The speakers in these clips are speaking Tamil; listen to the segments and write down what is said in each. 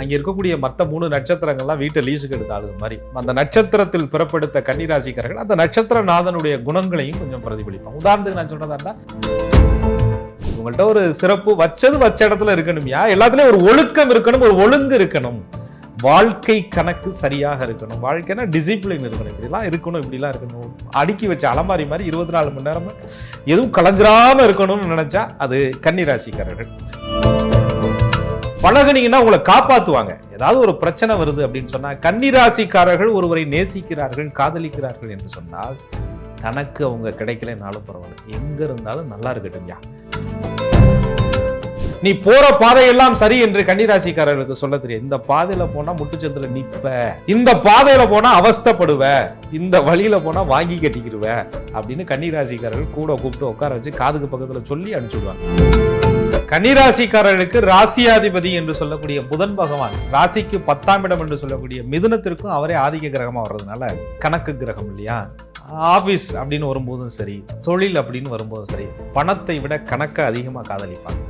அங்கே இருக்கக்கூடிய மற்ற 3 நட்சத்திரங்கள்லாம் வீட்டை லீஸுக்கு எடுத்த ஆளுங்க மாதிரி அந்த நட்சத்திரத்தில் பிறப்படுத்த கன்னிராசிக்காரர்கள் அந்த நட்சத்திரநாதனுடைய குணங்களையும் கொஞ்சம் பிரதிபலிப்பாங்க. உதாரணத்துக்கு நான் சொல்றதா, உங்கள்கிட்ட ஒரு சிறப்பு வச்ச இடத்துல இருக்கணும்யா, எல்லாத்துலயும் ஒரு ஒழுக்கம் இருக்கணும், ஒரு ஒழுங்கு இருக்கணும், வாழ்க்கை கணக்கு சரியாக இருக்கணும், வாழ்க்கைனா டிசிப்ளின் இருக்கணும், இப்படிலாம் இருக்கணும், இப்படிலாம் இருக்கணும், அடுக்கி வச்ச அலமாரி மாதிரி 24 மணி நேரம் எதுவும் கலைஞ்சிராம இருக்கணும்னு நினைச்சா அது கன்னிராசிக்காரர்கள். பழகுனீங்கன்னா உங்களை காப்பாத்துவாங்க. ஏதாவது ஒரு பிரச்சனை வருது அப்படின்னு சொன்னா, கன்னிராசிக்காரர்கள் ஒருவரை நேசிக்கிறார்கள், காதலிக்கிறார்கள் என்று சொன்னால் தனக்கு அவங்க கிடைக்கலனாலும் பரவாயில்ல, எங்க இருந்தாலும் நல்லா இருக்கட்டும்யா, நீ போற பாதையெல்லாம் சரி என்று கன்னிராசிக்காரர்களுக்கு சொல்ல தெரியும். இந்த பாதையில போனா முட்டுச்சந்திர நிப்ப, இந்த பாதையில போனா அவஸ்தப்படுவ, இந்த வழியில போனா வாங்கி கட்டிக்கிடுவ அப்படின்னு கன்னிராசிக்காரர்கள் கூட கூப்பிட்டு உட்கார வச்சு காதுக்கு பக்கத்துல சொல்லி அனுப்பிச்சுடுவாங்க. கன்னிராசிக்காரர்களுக்கு ராசியாதிபதி என்று சொல்லக்கூடிய புதன் பகவான், ராசிக்கு 10ஆம் இடம் என்று சொல்லக்கூடிய மிதுனத்திற்கும் அவரே ஆதிக்க கிரகமா வர்றதுனால கணக்கு கிரகம் இல்லையா. ஆபீஸ் அப்படின்னு வரும்போதும் சரி, தொழில் அப்படின்னு வரும்போதும் சரி, பணத்தை விட கணக்கை அதிகமா காதலிப்பாங்க.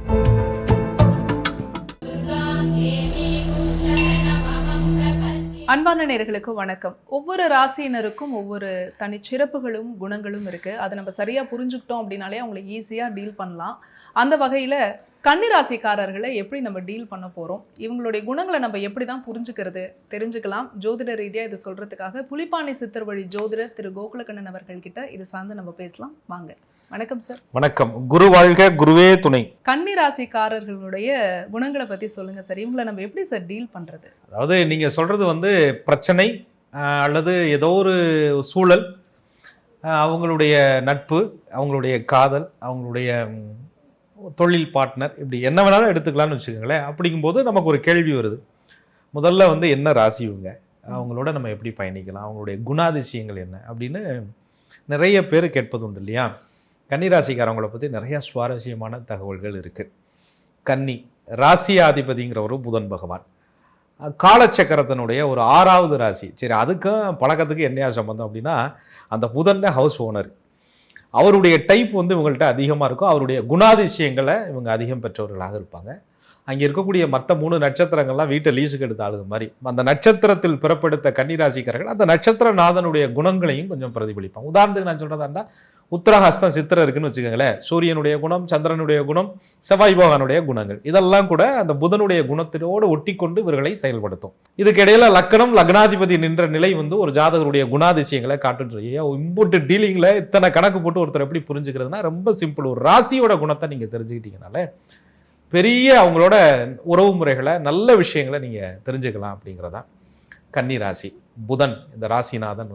அன்பான நேயர்களுக்கு வணக்கம். ஒவ்வொரு ராசியினருக்கும் ஒவ்வொரு தனி சிறப்புகளும் குணங்களும் இருக்கு. அதை நம்ம சரியா புரிஞ்சுக்கிட்டோம் அப்படின்னாலே அவங்களை ஈஸியா டீல் பண்ணலாம். அந்த வகையில கன்னிராசிக்காரர்களை எப்படி நம்ம டீல் பண்ண போறோம், இவங்களுடைய குணங்களை நம்ம எப்படி தான் புரிஞ்சுக்கிறது தெரிஞ்சுக்கலாம். ஜோதிட ரீதியா இது சொல்றதுக்காக புலிப்பாணி சித்தர் வழி ஜோதிடர் திரு கோகுலக்கண்ணன் அவர்கள் கிட்ட இது சார்ந்து நம்ம பேசலாம். வாங்க. வணக்கம் சார். வணக்கம். குரு வாழ்க, குருவே துணை. கன்னிராசிக்காரர்களுடைய குணங்களை பத்தி சொல்லுங்க சார். இவங்களை நம்ம எப்படி சார் டீல் பண்றது? அதாவது நீங்க சொல்றது பிரச்சனை அல்லது ஏதோ ஒரு சூழல், அவங்களுடைய நட்பு, அவங்களுடைய காதல், அவங்களுடைய தொழில் பார்ட்னர், இப்படி என்ன வேணாலும் எடுத்துக்கலாம்னு வச்சுக்கோங்களேன். அப்படிங்கும்போது நமக்கு ஒரு கேள்வி வருது. முதல்ல என்ன ராசி இவங்க, அவங்களோட நம்ம எப்படி பயணிக்கலாம், அவங்களுடைய குணாதிசயங்கள் என்ன அப்படின்னு நிறைய பேர் கேட்பது உண்டு இல்லையா. கன்னிராசிக்காரவங்களை பற்றி நிறைய சுவாரஸ்யமான தகவல்கள் இருக்குது. கன்னி ராசியாதிபதிங்கிற ஒரு புதன் பகவான், காலச்சக்கரத்தினுடைய ஒரு 6வது ராசி. சரி, அதுக்கும் பழக்கத்துக்கு என்னையா சம்பந்தம் அப்படின்னா, அந்த புதன் தான் ஹவுஸ் ஓனர். அவருடைய டைப் இவங்கள்ட்ட அதிகமாக இருக்கும். அவருடைய குணாதிசயங்களை இவங்க அதிகம் பெற்றவர்களாக இருப்பாங்க. அங்கே இருக்கக்கூடிய மற்ற 3 நட்சத்திரங்கள்லாம் வீட்டை லீஸுக்கு எடுத்த ஆளுங்க மாதிரி அந்த நட்சத்திரத்தில் பிறப்படுத்த கன்னிராசிக்காரர்கள் அந்த நட்சத்திரநாதனுடைய குணங்களையும் கொஞ்சம் பிரதிபலிப்பாங்க. உதாரணத்துக்கு நான் சொல்றதா இருந்தால், உத்தரஹஸ்தம் சித்திரை இருக்குன்னு வச்சுக்கோங்களேன். சூரியனுடைய குணம், சந்திரனுடைய குணம், செவ்வாய் பகவானுடைய குணங்கள், இதெல்லாம் கூட அந்த புதனுடைய குணத்தினோடு ஒட்டி கொண்டு இவர்களை செயல்படுத்தும். இதுக்கு இடையில லக்னம், லக்னாதிபதி நின்ற நிலை ஒரு ஜாதகருடைய குணாதிசயங்களை காட்டுன்ற இம்போர்ட் டீலிங்ல இத்தனை கணக்கு போட்டு ஒருத்தர் எப்படி புரிஞ்சுக்கிறதுனா ரொம்ப சிம்பிள். ஒரு ராசியோட குணத்தை நீங்க தெரிஞ்சுக்கிட்டீங்கனால பெரிய அவங்களோட உறவு முறைகளை, நல்ல விஷயங்களை நீங்க தெரிஞ்சுக்கலாம் அப்படிங்கிறதான் கன்னி ராசி. புதன் இந்த ராசிநாதன்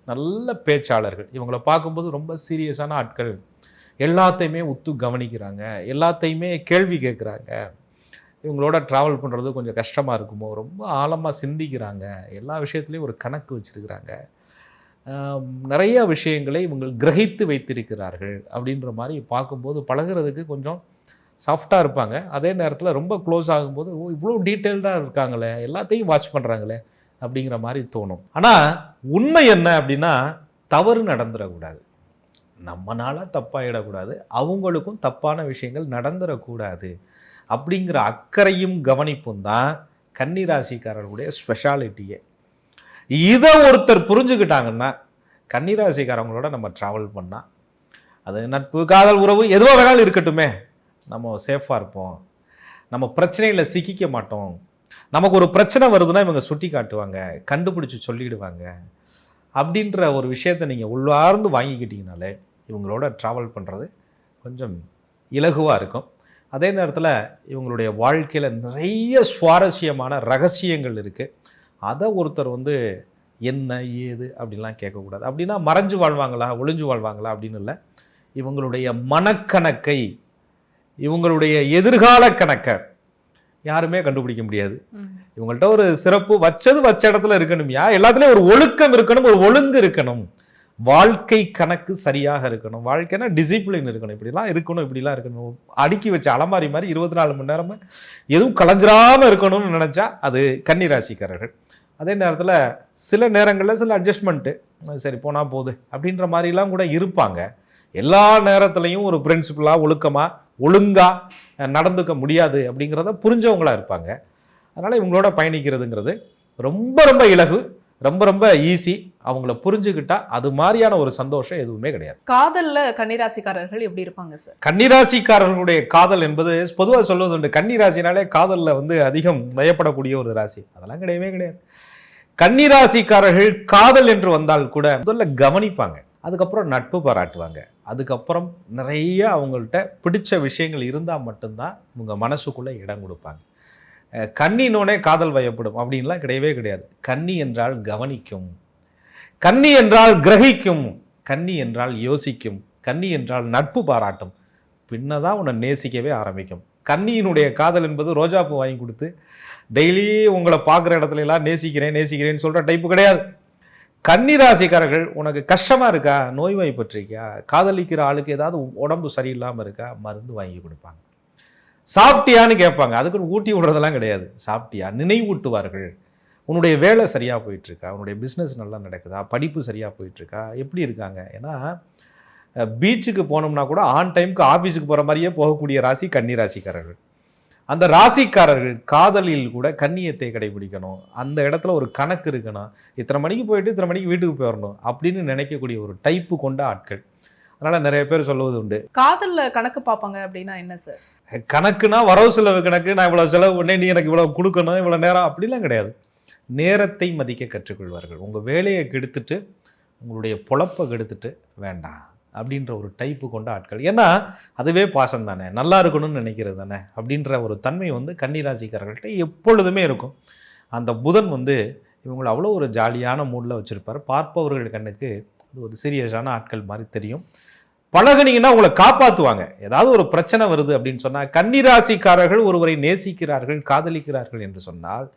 நல்ல பேச்சாளர்கள். இவங்களை பார்க்கும்போது ரொம்ப சீரியஸான ஆட்கள், எல்லாத்தையுமே உத்து கவனிக்கிறாங்க, எல்லாத்தையுமே கேள்வி கேட்குறாங்க. இவங்களோட ட்ராவல் பண்ணுறது கொஞ்சம் கஷ்டமாக இருக்குமோ, ரொம்ப ஆழமாக சிந்திக்கிறாங்க, எல்லா விஷயத்துலேயும் ஒரு கணக்கு வச்சுருக்கிறாங்க, நிறைய விஷயங்களை இவங்க கிரகித்து வைத்திருக்கிறார்கள். அப்படின்ற மாதிரி பார்க்கும்போது பழகிறதுக்கு கொஞ்சம் சாஃப்டாக இருப்பாங்க. அதே நேரத்தில் ரொம்ப க்ளோஸ் ஆகும்போது இவ்வளோ டீட்டெயில்டாக இருக்காங்களே, எல்லாத்தையும் வாட்ச் பண்ணுறாங்களே அப்படிங்கிற மாதிரி தோணும். ஆனால் உண்மை என்ன அப்படின்னா, தவறு நடந்துடக்கூடாது, நம்மனால தப்பாயிடக்கூடாது, அவங்களுக்கும் தப்பான விஷயங்கள் நடந்துடக்கூடாது அப்படிங்கிற அக்கறையும் கவனிப்பும் தான் கன்னிராசிக்காரர்களுடைய ஸ்பெஷாலிட்டியே. இதை ஒருத்தர் புரிஞ்சுக்கிட்டாங்கன்னா கன்னிராசிக்காரங்களோட நம்ம ட்ராவல் பண்ணால், அது நட்பு, காதல், உறவு எதுவாக வேணாலும் இருக்கட்டுமே, நம்ம சேஃபாக இருப்போம், நம்ம பிரச்சனையில் சிக்கிக்க மாட்டோம். நமக்கு ஒரு பிரச்சனை வருதுன்னா இவங்க சுட்டி காட்டுவாங்க, கண்டுபிடிச்சி சொல்லிடுவாங்க. அப்படின்ற ஒரு விஷயத்தை நீங்கள் உள்ளார்ந்து வாங்கிக்கிட்டீங்கனாலே இவங்களோட ட்ராவல் பண்ணுறது கொஞ்சம் இலகுவாக இருக்கும். அதே நேரத்தில் இவங்களுடைய வாழ்க்கையில் நிறைய சுவாரஸ்யமான ரகசியங்கள் இருக்குது. அதை ஒருத்தர் என்ன ஏது அப்படின்லாம் கேட்கக்கூடாது. அப்படின்னா மறைஞ்சு வாழ்வாங்களா, ஒளிஞ்சு வாழ்வாங்களா அப்படின்னு இல்லை. இவங்களுடைய மனக்கணக்கை, இவங்களுடைய எதிர்கால கணக்கை யாருமே கண்டுபிடிக்க முடியாது. இவங்கள்ட்ட ஒரு சிறப்பு வச்ச இடத்துல இருக்கணும்யா, எல்லாத்துலயும் ஒரு ஒழுக்கம் இருக்கணும், ஒரு ஒழுங்கு இருக்கணும், வாழ்க்கை கணக்கு சரியாக இருக்கணும், வாழ்க்கைனா டிசிப்ளின் இருக்கணும், இப்படிலாம் இருக்கணும், இப்படிலாம் இருக்கணும், அடுக்கி வச்ச அலமாரி மாதிரி 24 மணி நேரம் எதுவும் கலைஞ்சிராம இருக்கணும்னு நினைச்சா அது கன்னிராசிக்காரர்கள். அதே நேரத்தில் சில நேரங்களில் சில அட்ஜஸ்ட்மெண்ட்டு, சரி போனால் போகுது அப்படின்ற மாதிரிலாம் கூட இருப்பாங்க. எல்லா நேரத்துலையும் ஒரு பிரின்சிபலாக ஒழுக்கமாக ஒழுங்காக நடந்துக்க முடியாது அப்படிங்கிறத புரிஞ்சவங்களா இருப்பாங்க. அதனால் இவங்களோட பயணிக்கிறதுங்கிறது ரொம்ப ரொம்ப இலகு, ரொம்ப ரொம்ப ஈஸி. அவங்கள புரிஞ்சுக்கிட்டா அது மாதிரியான ஒரு சந்தோஷம் எதுவுமே கிடையாது. காதல்ல கன்னிராசிக்காரர்கள் எப்படி இருப்பாங்க சார்? கன்னிராசிக்காரர்களுடைய காதல் என்பது பொதுவாக சொல்வது உண்டு, கன்னிராசினாலே காதலில் வந்து அதிகம் பயப்படக்கூடிய ஒரு ராசி. அதெல்லாம் கிடையவே கிடையாது. கன்னிராசிக்காரர்கள் காதல் என்று வந்தால் கூட முதல்ல கவனிப்பாங்க, அதுக்கப்புறம் நட்பு பாராட்டுவாங்க, அதுக்கப்புறம் நிறைய அவங்கள்ட்ட பிடிச்ச விஷயங்கள் இருந்தால் மட்டும்தான் இவங்க மனசுக்குள்ளே இடம் கொடுப்பாங்க. கன்னினோனே காதல் வயப்படும் அப்படின்லாம் கிடையவே கிடையாது. கன்னி என்றால் கவனிக்கும், கன்னி என்றால் கிரகிக்கும், கன்னி என்றால் யோசிக்கும், கன்னி என்றால் நட்பு பாராட்டும், பின்னதான் உன்னை நேசிக்கவே ஆரம்பிக்கும். கன்னியினுடைய காதல் என்பது ரோஜாப்பூ வாங்கி கொடுத்து டெய்லி உங்களை பார்க்குற இடத்துல எல்லாம் நேசிக்கிறேன் நேசிக்கிறேன்னு சொல்கிற டைப்பு கிடையாது. கன்னிராசிக்காரர்கள் உனக்கு கஷ்டமாக இருக்கா, நோய்வாய்ப்பட்டிருக்கியா, காதலிக்கிற ஆளுக்கு ஏதாவது உடம்பு சரியில்லாமல் இருக்கா, மருந்து வாங்கி கொடுப்பாங்க. சாப்பிட்டியான்னு கேட்பாங்க, அதுக்குன்னு ஊட்டி விடுறதெல்லாம் கிடையாது. சாப்பிட்டியா நினைவூட்டுவார்கள். உன்னுடைய வேலை சரியாக போயிட்டுருக்கா, உன்னுடைய பிஸ்னஸ் நல்லா நடக்குதா, படிப்பு சரியாக போயிட்டுருக்கா, எப்படி இருக்காங்க. ஏன்னா பீச்சுக்கு போனோம்னா கூட ஆன் டைமுக்கு ஆஃபீஸுக்கு போகிற மாதிரியே போகக்கூடிய ராசி கன்னிராசிக்காரர்கள். அந்த ராசிக்காரர்கள் காதலில் கூட கண்ணியத்தை கடைபிடிக்கணும், அந்த இடத்துல ஒரு கணக்கு இருக்கணும், இத்தனை மணிக்கு போயிட்டு இத்தனை மணிக்கு வீட்டுக்கு போயிடணும் அப்படின்னு நினைக்கக்கூடிய ஒரு டைப்பு கொண்ட ஆட்கள். அதனால் நிறைய பேர் சொல்லுவது உண்டு, காதல்ல கணக்கு பார்ப்பாங்க அப்படின்னா என்ன சார்? கணக்குனா வரவு செலவு கணக்கு, நான் இவ்வளோ செலவு பண்ணே நீ எனக்கு இவ்வளோ கொடுக்கணும், இவ்வளோ நேரம், அப்படிலாம் கிடையாது. நேரத்தை மதிக்க கற்றுக்கொள்வார்கள். உங்கள் வேலையை கெடுத்துட்டு உங்களுடைய பொழப்பை கெடுத்துட்டு வேண்டாம் அப்படின்ற ஒரு டைப்பு கொண்ட ஆட்கள். ஏன்னா அதுவே பாசம் தானே, நல்லா இருக்கணும்னு நினைக்கிறது தானே அப்படின்ற ஒரு தன்மை வந்து கன்னிராசிக்காரர்கள்ட்ட எப்பொழுதுமே இருக்கும். அந்த புதன் வந்து இவங்களை அவ்வளோ ஒரு ஜாலியான மூடில் வச்சுருப்பார். பார்ப்பவர்கள் கண்ணுக்கு அது ஒரு சீரியஸான ஆட்கள் மாதிரி தெரியும். பழகுனீங்கன்னா உங்களை காப்பாற்றுவாங்க. ஏதாவது ஒரு பிரச்சனை வருது அப்படின்னு சொன்னால், கன்னிராசிக்காரர்கள் ஒருவரை நேசிக்கிறார்கள், காதலிக்கிறார்கள் என்று சொன்னால்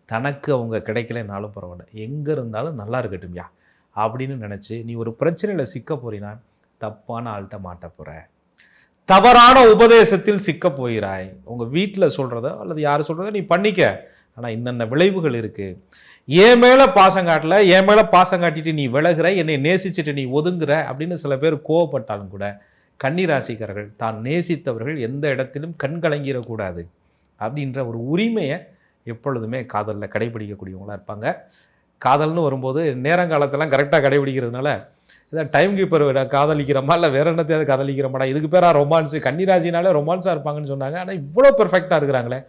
தனக்கு அவங்க கிடைக்கலனாலும் பரவாயில்ல, எங்கே இருந்தாலும் நல்லா இருக்கட்டும்யா அப்படின்னு நினச்சி நீ ஒரு பிரச்சனையில் சிக்க போறீனா தப்பான ஆள்கிட்ட மாட்ட போகிற, தவறான உபதேசத்தில் சிக்க போகிறாய், உங்கள் வீட்டில் சொல்கிறத அல்லது யார் சொல்கிறத நீ பண்ணிக்க, ஆனால் இன்னென்ன விளைவுகள் இருக்குது, என் மேலே பாசம் காட்டல, என் மேலே பாசம் காட்டிட்டு நீ விலகுற, என்னை நேசிச்சுட்டு நீ ஒதுங்குற அப்படின்னு சில பேர் கோவப்பட்டாலும் கூட கன்னிராசிக்காரர்கள் தான் நேசித்தவர்கள் எந்த இடத்திலும் கண் கலங்கிடக்கூடாது அப்படின்ற ஒரு உரிமையை எப்பொழுதுமே காதலில் கடைபிடிக்கக்கூடியவங்களாக இருப்பாங்க. காதல்னு வரும்போது நேரங்காலத்தெல்லாம் கரெக்டாக கடைபிடிக்கிறதுனால இதான் டைம் கீப்பர் காதலிக்கிறோமா இல்லை வேற என்னத்தையாவது காதலிக்கிறோமாடா, இதுக்கு பேரா ரொமான்ஸு, கன்னிராசினாலே ரொமான்ஸாக இருப்பாங்கன்னு சொன்னாங்க, ஆனால் இவ்வளோ பெர்ஃபெக்டாக இருக்கிறாங்களே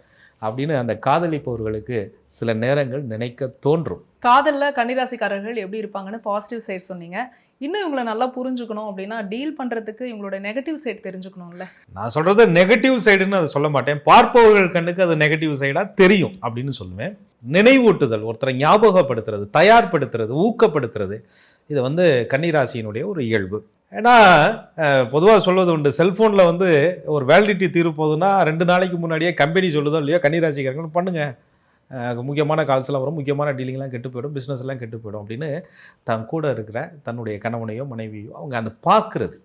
அப்படின்னு அந்த காதலிப்பவர்களுக்கு சில நேரங்கள் நினைக்க தோன்றும். காதலில் கன்னிராசிக்காரர்கள் எப்படி இருப்பாங்கன்னு பாசிட்டிவ் சைட் சொன்னீங்க. இன்னும் இவங்களை நல்லா புரிஞ்சுக்கணும் அப்படின்னா டீல் பண்ணுறதுக்கு இவங்களோட நெகட்டிவ் சைட் தெரிஞ்சுக்கணும்ல. நான் சொல்கிறது நெகட்டிவ் சைடுன்னு அதை சொல்ல மாட்டேன், பார்ப்பவர்கள் கண்ணுக்கு அது நெகட்டிவ் சைடாக தெரியும் அப்படின்னு சொல்லுவேன். நினைவூட்டுதல், ஒருத்தரை ஞாபகப்படுத்துறது, தயார்படுத்துறது, ஊக்கப்படுத்துறது, இது வந்து கன்னிராசியினுடைய ஒரு இயல்பு. ஏன்னா பொதுவாக சொல்வது உண்டு, செல்ஃபோனில் வந்து ஒரு வேலிடிட்டி தீர்வு போகுதுன்னா 2 நாளைக்கு முன்னாடியே கம்பெனி சொல்லுதோ இல்லையோ, கன்னிராசிக்காரர்கள் பண்ணுங்கள், முக்கியமான கால்ஸ்லாம் வரும், முக்கியமான டீலிங்லாம் கெட்டு போயிடும், பிஸ்னஸ்லாம் கெட்டு போயிடும் அப்படின்னு தன் கூட இருக்கிற தன்னுடைய கணவனையோ மனைவியோ அவங்க அந்த பார்க்குறது,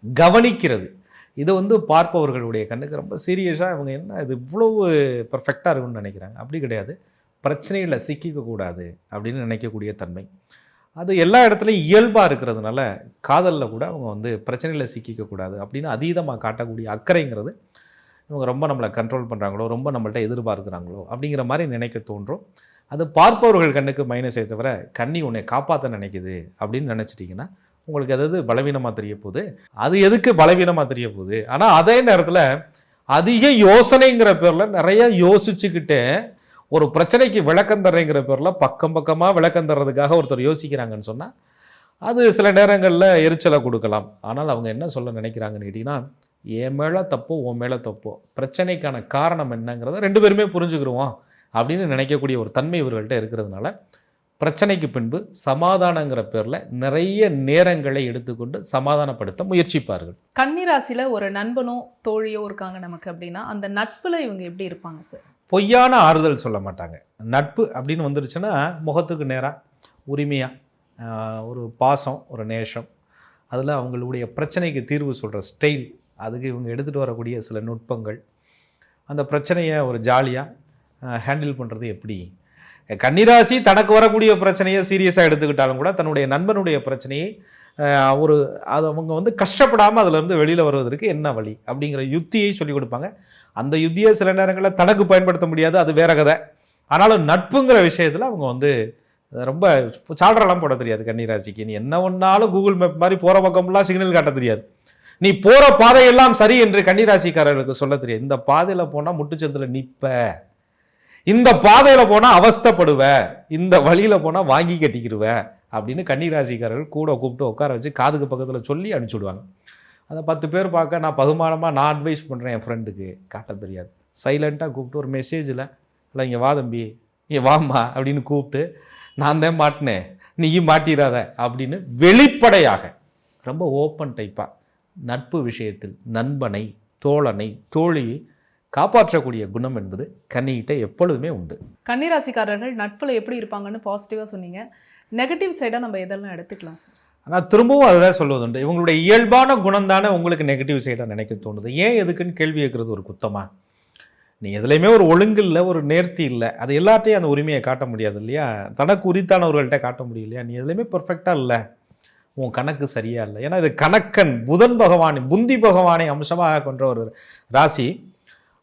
கவனிக்கிறது, இது வந்து பார்ப்பவர்களுடைய கண்ணுக்கு ரொம்ப சீரியஸாக இவங்க என்ன இது இவ்வளவு பர்ஃபெக்டாக இருக்குன்னு நினைக்கிறாங்க. அப்படி கிடையாது. பிரச்சனையில் சிக்கிக்கக்கூடாது அப்படின்னு நினைக்கக்கூடிய தன்மை அது எல்லா இடத்துலையும் இயல்பாக இருக்கிறதுனால காதலில் கூட அவங்க வந்து பிரச்சனையில் சிக்கிக்கக்கூடாது அப்படின்னு அதீதமாக காட்டக்கூடிய அக்கறைங்கிறது இவங்க ரொம்ப நம்மளை கண்ட்ரோல் பண்ணுறாங்களோ, ரொம்ப நம்மள்ட்ட எதிர்பார்க்குறாங்களோ அப்படிங்கிற மாதிரி நினைக்க தோன்றும். அது பார்ப்பவர்கள் கண்ணுக்கு மைனஸே தவிர கன்னி உன்னை காப்பாற்ற நினைக்குது அப்படின்னு நினச்சிட்டிங்கன்னா உங்களுக்கு எதாவது பலவீனமாக தெரிய போகுது. அது எதுக்கு பலவீனமாக தெரிய போகுது? ஆனால் அதே நேரத்தில் அதிக யோசனைங்கிற பேரில் நிறைய யோசிச்சுக்கிட்டே ஒரு பிரச்சனைக்கு விளக்கம் தர்றேங்கிற பேரில் பக்கம் பக்கமாக விளக்கம் தர்றதுக்காக ஒருத்தர் யோசிக்கிறாங்கன்னு சொன்னால் அது சில நேரங்களில் எரிச்சலை கொடுக்கலாம். ஆனால் அவங்க என்ன சொல்ல நினைக்கிறாங்கன்னு கேட்டிங்கன்னா, என் மேலே தப்போ உன் மேலே தப்போ, பிரச்சனைக்கான காரணம் என்னங்கிறத 2 பேருமே புரிஞ்சுக்கிடுவோம் அப்படின்னு நினைக்கக்கூடிய ஒரு தன்மை இவர்கள்ட்ட இருக்கிறதுனால பிரச்சனைக்கு பின்பு சமாதானங்கிற பேரில் நிறைய நேரங்களை எடுத்துக்கொண்டு சமாதானப்படுத்த முயற்சிப்பார்கள். கன்னிராசியில் ஒரு நண்பனோ தோழியோ இருக்காங்க நமக்கு அப்படின்னா அந்த நட்பில் இவங்க எப்படி இருப்பாங்க சார்? பொய்யான ஆறுதல் சொல்ல மாட்டாங்க. நட்பு அப்படின்னு வந்துருச்சுன்னா முகத்துக்கு நேராக உரிமையாக ஒரு பாசம், ஒரு நேசம், அதில் அவங்களுடைய பிரச்சனைக்கு தீர்வு சொல்கிற ஸ்டைல், அதுக்கு இவங்க எடுத்துகிட்டு வரக்கூடிய சில நுட்பங்கள், அந்த பிரச்சனையை ஒரு ஜாலியாக ஹேண்டில் பண்ணுறது எப்படி. கன்னிராசி தனக்கு வரக்கூடிய பிரச்சனையை சீரியஸாக எடுத்துக்கிட்டாலும் கூட தன்னுடைய நண்பனுடைய பிரச்சனையை அது அவங்க வந்து கஷ்டப்படாமல் அதிலேருந்து வெளியில் வருவதற்கு என்ன வழி அப்படிங்கிற யுத்தியை சொல்லிக் கொடுப்பாங்க. அந்த யுத்தியை சில நேரங்களில் தனக்கு பயன்படுத்த முடியாது, அது வேற கதை. ஆனாலும் நட்புங்கிற விஷயத்தில் அவங்க வந்து ரொம்ப சால்ரெல்லாம் போட தெரியாது கன்னிராசிக்கு. நீ என்ன ஒன்றாலும் கூகுள் மேப் மாதிரி போகிற பக்கம்லாம் சிக்னல் காட்ட தெரியாது. நீ போகிற பாதையெல்லாம் சரி என்று கன்னிராசிக்காரர்களுக்கு சொல்ல தெரியாது. இந்த பாதையில் போனால் முட்டுச்சந்தில் நிற்ப, இந்த பாதையில் போனால் அவஸ்தைப்படுவ, இந்த வழியில் போனால் வாங்கி கட்டிக்கிடுவ அப்படின்னு கன்னிராசிக்காரர்கள் கூட கூப்பிட்டு உட்கார வச்சு காதுக்கு பக்கத்தில் சொல்லி அனுப்பிச்சுடுவாங்க. அதை 10 பேர் பார்க்க நான் பகுமானமாக நான் அட்வைஸ் பண்ணுறேன் என் ஃப்ரெண்டுக்கு, காட்ட தெரியாது. சைலண்ட்டாக கூப்பிட்டு ஒரு மெசேஜில், இல்லை இங்கே வா தம்பி, இங்கே வாம்மா அப்படின்னு கூப்பிட்டு, நான் தான் மாட்டினேன் நீயும் மாட்டிடாத அப்படின்னு வெளிப்படையாக ரொம்ப ஓப்பன் டைப்பாக நட்பு விஷயத்தில் நண்பனை, தோழனை, தோழியை காப்பாற்றக்கூடிய குணம் என்பது கன்னிகிட்ட எப்பொழுதுமே உண்டு. கன்னிராசிக்காரர்கள் நட்புல எப்படி இருப்பாங்கன்னு பாசிட்டிவா சொன்னீங்க. நெகட்டிவ் சைடா நம்ம எதெல்லாம் எடுத்துக்கலாம் சார்? ஆனால் திரும்பவும் அதுதான் சொல்வதுண்டு, இவங்களுடைய இயல்பான குணம் தானே உங்களுக்கு நெகட்டிவ் சைடாக நினைக்க தோணுது. ஏன் எதுக்குன்னு கேள்வி கேட்குறது ஒரு குத்தமா? நீ எதுலையுமே ஒரு ஒழுங்கு இல்லை, ஒரு நேர்த்தி இல்லை, அது எல்லாத்தையும் அந்த உரிமையை காட்ட முடியாது இல்லையா? தனக்கு உரித்தானவர்கள்ட்ட காட்ட முடியும் இல்லையா? நீ எதுலையுமே பர்ஃபெக்டாக இல்லை, உன் கணக்கு சரியா இல்லை. ஏன்னா இது கணக்கன் புதன் பகவானை, புந்தி பகவானை அம்சமாக கொன்ற ஒரு ராசி.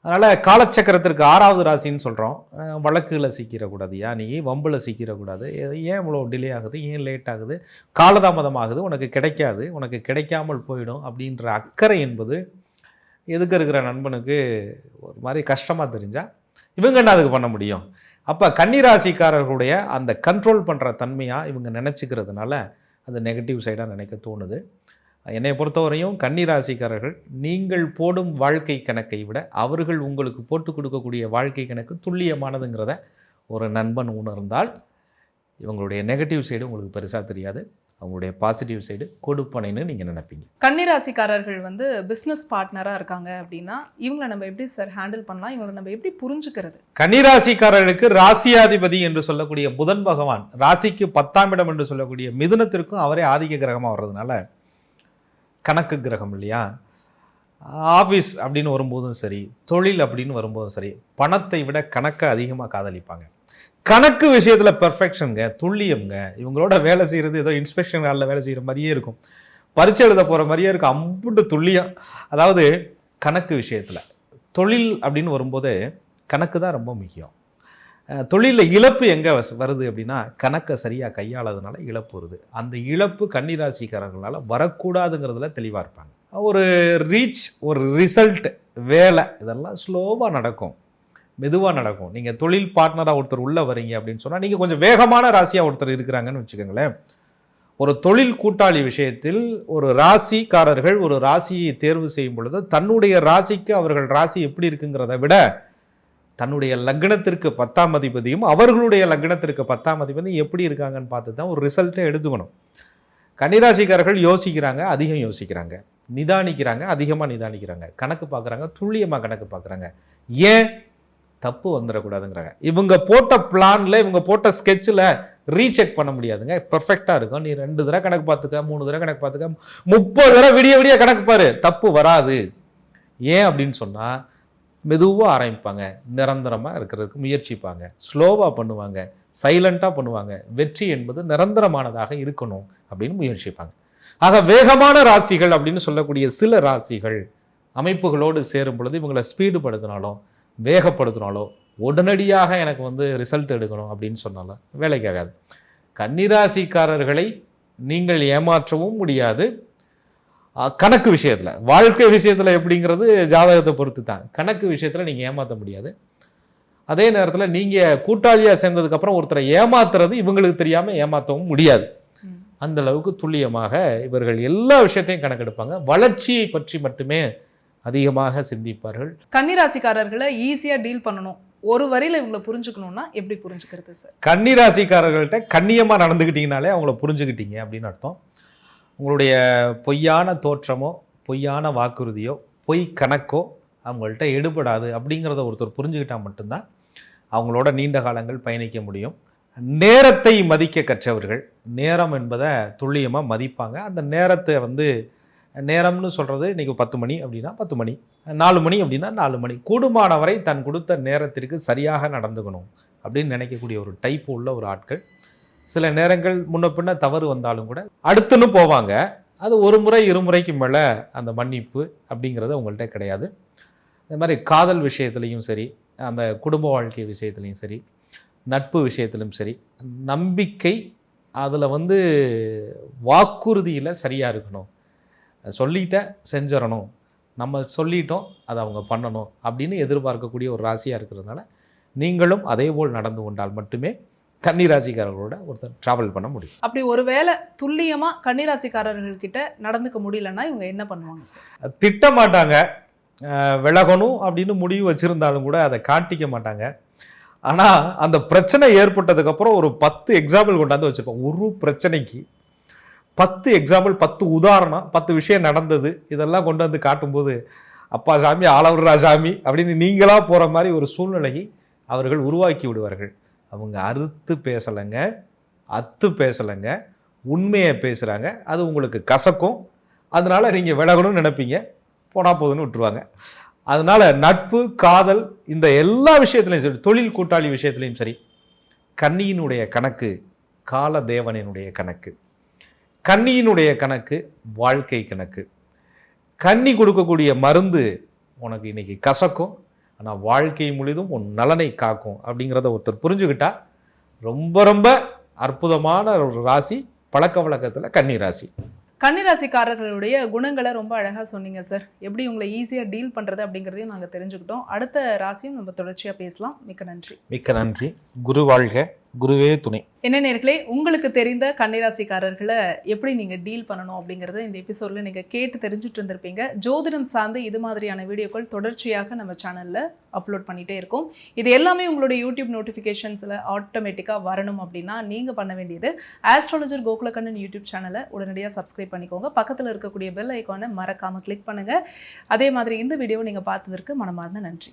அதனால் காலச்சக்கரத்திற்கு 6வது ராசின்னு சொல்கிறோம். வழக்குகளை சிக்கிடக்கூடாதுயா, நீ வம்பில் சிக்கிடக்கூடாது, ஏன் இவ்வளோ டிலே ஆகுது, ஏன் லேட் ஆகுது, காலதாமதமாகுது, உனக்கு கிடைக்காது, உனக்கு கிடைக்காமல் போயிடும் அப்படின்ற அக்கறை என்பது எதுக்கு இருக்கிற நண்பனுக்கு ஒரு மாதிரி கஷ்டமாக தெரிஞ்சால் இவங்க என்ன அதுக்கு பண்ண முடியும்? அப்போ கன்னிராசிக்காரர்களுடைய அந்த கண்ட்ரோல் பண்ணுற தன்மையாக இவங்க நினச்சிக்கிறதுனால அது நெகட்டிவ் சைடாக நினைக்க தோணுது. என்னை பொறுத்தவரையும் கன்னிராசிக்காரர்கள் நீங்கள் போடும் வாழ்க்கை கணக்கை விட அவர்கள் உங்களுக்கு போட்டு கொடுக்கக்கூடிய வாழ்க்கை கணக்கு துல்லியமானதுங்கிறத ஒரு நண்பன் உணர்ந்தால் இவங்களுடைய நெகட்டிவ் சைடு உங்களுக்கு பெருசாக தெரியாது, அவங்களுடைய பாசிட்டிவ் சைடு கொடுப்பனைன்னு நீங்கள் நினைப்பீங்க. கன்னிராசிக்காரர்கள் வந்து பிஸ்னஸ் பார்ட்னராக இருக்காங்க அப்படின்னா இவங்களை நம்ம எப்படி சார் ஹேண்டில் பண்ணலாம்? இவங்களை நம்ம எப்படி புரிஞ்சுக்கிறது? கன்னிராசிக்காரர்களுக்கு ராசியாதிபதி என்று சொல்லக்கூடிய புதன் பகவான் ராசிக்கு 10ஆம் இடம் என்று சொல்லக்கூடிய மிதுனத்திற்கும் அவரே ஆதிக்க கிரகமாக வர்றதுனால கணக்கு கிரகம் இல்லையா? ஆஃபீஸ் அப்படின்னு வரும்போதும் சரி, தொழில் அப்படின்னு வரும்போதும் சரி, பணத்தை விட கணக்கை அதிகமாக காதலிப்பாங்க. கணக்கு விஷயத்தில் பெர்ஃபெக்ஷனுங்க, துல்லியம்ங்க. இவங்களோட வேலை செய்கிறது ஏதோ இன்ஸ்பெக்ஷன் ஹாலில் வேலை செய்கிற மாதிரியே இருக்கும், பரீட்சை எழுத போகிற மாதிரியே இருக்கும், அம்புட்டு துல்லியம். அதாவது கணக்கு விஷயத்தில் தொழில் அப்படின்னு வரும்போது கணக்கு தான் ரொம்ப முக்கியம். தொழிலில் இழப்பு எங்கே வருது அப்படின்னா கணக்கை சரியாக கையாளதுனால இழப்பு வருது. அந்த இழப்பு கன்னிராசிக்காரர்களால் வரக்கூடாதுங்கிறதுல தெளிவாக இருப்பாங்க. ஒரு ரீச், ஒரு ரிசல்ட், வேலை இதெல்லாம் ஸ்லோவாக நடக்கும், மெதுவாக நடக்கும். நீங்கள் தொழில் பார்ட்னராக ஒருத்தர் உள்ளே வரீங்க அப்படின்னு சொன்னால் நீங்கள் கொஞ்சம் வேகமான ராசியாக ஒருத்தர் இருக்கிறாங்கன்னு வச்சுக்கோங்களேன். ஒரு தொழில் கூட்டாளி விஷயத்தில் ஒரு ராசிக்காரர்கள் ஒரு ராசியை தேர்வு செய்யும் பொழுது தன்னுடைய ராசிக்கு அவர்கள் ராசி எப்படி இருக்குங்கிறத விட தன்னுடைய லக்னத்திற்கு 10ஆம் அதிபதியும் அவர்களுடைய லக்னத்திற்கு 10ஆம் அதிபதியும் எப்படி இருக்காங்கன்னு பார்த்து தான் ஒரு ரிசல்ட்டை எடுத்துக்கணும். கன்னிராசிக்காரர்கள் யோசிக்கிறாங்க, அதிகம் யோசிக்கிறாங்க, நிதானிக்கிறாங்க, அதிகமாக நிதானிக்கிறாங்க, கணக்கு பார்க்குறாங்க, துல்லியமாக கணக்கு பார்க்குறாங்க. ஏன்? தப்பு வந்துடக்கூடாதுங்கிறாங்க. இவங்க போட்ட பிளானில், இவங்க போட்ட ஸ்கெட்சில் ரீசெக் பண்ண முடியாதுங்க, பெர்ஃபெக்டாக இருக்கும். நீ 2 தடவை கணக்கு பார்த்துக்க, 3 தடவை கணக்கு பார்த்துக்க, 30 தடவை விடிய கணக்கு பாரு, தப்பு வராது. ஏன் அப்படின்னு சொன்னால் மெதுவாக ஆரம்பிப்பாங்க, நிரந்தரமாக இருக்கிறதுக்கு முயற்சிப்பாங்க, ஸ்லோவாக பண்ணுவாங்க, சைலண்ட்டாக பண்ணுவாங்க. வெற்றி என்பது நிரந்தரமானதாக இருக்கணும் அப்படின்னு முயற்சிப்பாங்க. ஆக வேகமான ராசிகள் அப்படின்னு சொல்லக்கூடிய சில ராசிகள் அமைப்புகளோடு சேரும் பொழுது இவங்களை ஸ்பீடு படுத்தினாலும் வேகப்படுத்தினாலோ உடனடியாக எனக்கு வந்து ரிசல்ட் எடுக்கணும் அப்படின்னு சொன்னாலும் வேலைக்காகாது. கன்னிராசிக்காரர்களை நீங்கள் ஏமாற்றவும் முடியாது. கணக்கு விஷயத்தில், வாழ்க்கை விஷயத்தில் எப்படிங்கிறது ஜாதகத்தை பொறுத்து தான். கணக்கு விஷயத்தில் நீங்கள் ஏமாற்ற முடியாது. அதே நேரத்தில் நீங்கள் கூட்டாளியாக சேர்ந்ததுக்கப்புறம் ஒருத்தரை ஏமாத்துறது இவங்களுக்கு தெரியாமல் ஏமாற்றவும் முடியாது. அந்த அளவுக்கு துல்லியமாக இவர்கள் எல்லா விஷயத்தையும் கணக்கெடுப்பாங்க. வளர்ச்சியை பற்றி மட்டுமே அதிகமாக சிந்திப்பார்கள். கன்னிராசிக்காரர்களை ஈஸியாக டீல் பண்ணணும், ஒரு வரியில் இவங்களை புரிஞ்சுக்கணும்னா எப்படி புரிஞ்சுக்கிறது சார்? கன்னிராசிக்காரர்கள்ட்ட கண்ணியமாக நடந்துக்கிட்டீங்கனாலே அவங்கள புரிஞ்சுக்கிட்டீங்க அப்படின்னு அர்த்தம். உங்களுடைய பொய்யான தோற்றமோ, பொய்யான வாக்குறுதியோ, பொய் கணக்கோ அவங்கள்ட்ட எடுபடாது அப்படிங்கிறத ஒருத்தர் புரிஞ்சுக்கிட்டால் மட்டும்தான் அவங்களோட நீண்ட காலங்கள் பயணிக்க முடியும். நேரத்தை மதிக்க கற்றவர்கள் நேரம் என்பதை துல்லியமாக மதிப்பாங்க. அந்த நேரத்தை வந்து நேரம்னு சொல்கிறது இன்றைக்கி 10 மணி அப்படின்னா 10 மணி, 4 மணி அப்படின்னா 4 மணி, கூடுமானவரை தன் கொடுத்த நேரத்திற்கு சரியாக நடந்துக்கணும் அப்படின்னு நினைக்கக்கூடிய ஒரு டைப் உள்ள ஒரு ஆட்கள். சில நேரங்கள் முன்ன பின்ன தவறு வந்தாலும் கூட அடுத்துன்னு போவாங்க. அது ஒரு முறை 2 முறைக்கு மேலே அந்த மன்னிப்பு அப்படிங்கிறது அவங்கள்ட்ட கிடையாது. அதே மாதிரி காதல் விஷயத்துலையும் சரி, அந்த குடும்ப வாழ்க்கை விஷயத்துலையும் சரி, நட்பு விஷயத்திலும் சரி, நம்பிக்கை, அதில் வந்து வாக்குறுதியில் சரியாக இருக்கணும். சொல்லிட்ட செஞ்சிடணும், நம்ம சொல்லிட்டோம் அதை அவங்க பண்ணணும் அப்படின்னு எதிர்பார்க்கக்கூடிய ஒரு ராசியாக இருக்கிறதுனால நீங்களும் அதே போல் நடந்து கொண்டால் மட்டுமே கன்னிராசிக்காரர்களோட ஒருத்தர் ட்ராவல் பண்ண முடியும். அப்படி ஒருவேளை துல்லியமா கன்னிராசிக்காரர்கள் கிட்ட நடந்துக்க முடியலன்னா இவங்க என்ன பண்ணுவாங்க சார்? திட்ட மாட்டாங்க, விலகணும் அப்படின்னு முடிவு வச்சுருந்தாலும் கூட அதை காட்டிக்க மாட்டாங்க. ஆனால் அந்த பிரச்சனை ஏற்பட்டதுக்கப்புறம் ஒரு 10 எக்ஸாம்பிள் கொண்டாந்து வச்சுருப்போம். ஒரு பிரச்சனைக்கு 10 எக்ஸாம்பிள், 10 உதாரணம், 10 விஷயம் நடந்தது, இதெல்லாம் கொண்டு வந்து காட்டும்போது அப்பா சாமி ஆளவர்ரா சாமி அப்படின்னு நீங்களாக போகிற மாதிரி ஒரு சூழ்நிலையை அவர்கள் உருவாக்கி விடுவார்கள். அவங்க அறுத்து பேசலைங்க, அத்து பேசலைங்க, உண்மையை பேசுகிறாங்க. அது உங்களுக்கு கசக்கும், அதனால் நீங்கள் விலகணும்னு நினைப்பீங்க, போனால் போதுன்னு விட்டுருவாங்க. அதனால் நட்பு, காதல், இந்த எல்லா விஷயத்துலையும் சரி, தொழில் கூட்டாளி விஷயத்துலையும் சரி, கன்னியினுடைய கணக்கு காலதேவனினுடைய கணக்கு, கன்னியினுடைய கணக்கு வாழ்க்கை கணக்கு. கன்னி கொடுக்கக்கூடிய மருந்து உனக்கு இன்னைக்கு கசக்கும், ஆனால் வாழ்க்கை முழுதும் உன் நலனை காக்கும் அப்படிங்கிறத ஒருத்தர் புரிஞ்சுக்கிட்டா ரொம்ப ரொம்ப அற்புதமான ஒரு ராசி பழக்க வழக்கத்தில் கன்னி ராசி. கன்னிராசிக்காரர்களுடைய குணங்களை ரொம்ப அழகாக சொன்னீங்க சார். எப்படி உங்களை ஈஸியாக டீல் பண்ணுறது அப்படிங்கிறதையும் நாங்கள் தெரிஞ்சுக்கிட்டோம். அடுத்த ராசியும் நம்ம தொடர்ச்சியாக பேசலாம். மிக்க நன்றி. மிக்க நன்றி. குரு வாழ்க, குருவே துணை. என்ன நேர்களே, உங்களுக்கு தெரிந்த கன்னிராசிக்காரர்களை எப்படி நீங்கள் டீல் பண்ணணும் அப்படிங்கிறத இந்த எபிசோடில் நீங்கள் கேட்டு தெரிஞ்சுட்டு இருந்திருப்பீங்க. ஜோதிடம் சார்ந்து இது மாதிரியான வீடியோக்கள் தொடர்ச்சியாக நம்ம சேனலில் அப்லோட் பண்ணிகிட்டே இருக்கோம். இது எல்லாமே உங்களுடைய யூடியூப் நோட்டிஃபிகேஷன்ஸில் ஆட்டோமேட்டிக்காக வரணும் அப்படின்னா நீங்கள் பண்ண வேண்டியது ஆஸ்ட்ராலஜர் கோகுலக்கண்ணன் யூடியூப் சேனலை உடனடியாக சப்ஸ்கிரைப் பண்ணிக்கோங்க. பக்கத்தில் இருக்கக்கூடிய பெல் ஐக்கானை மறக்காமல் கிளிக் பண்ணுங்கள். அதே மாதிரி இந்த வீடியோவை நீங்கள் பார்த்ததற்கு மனமார்ந்த நன்றி.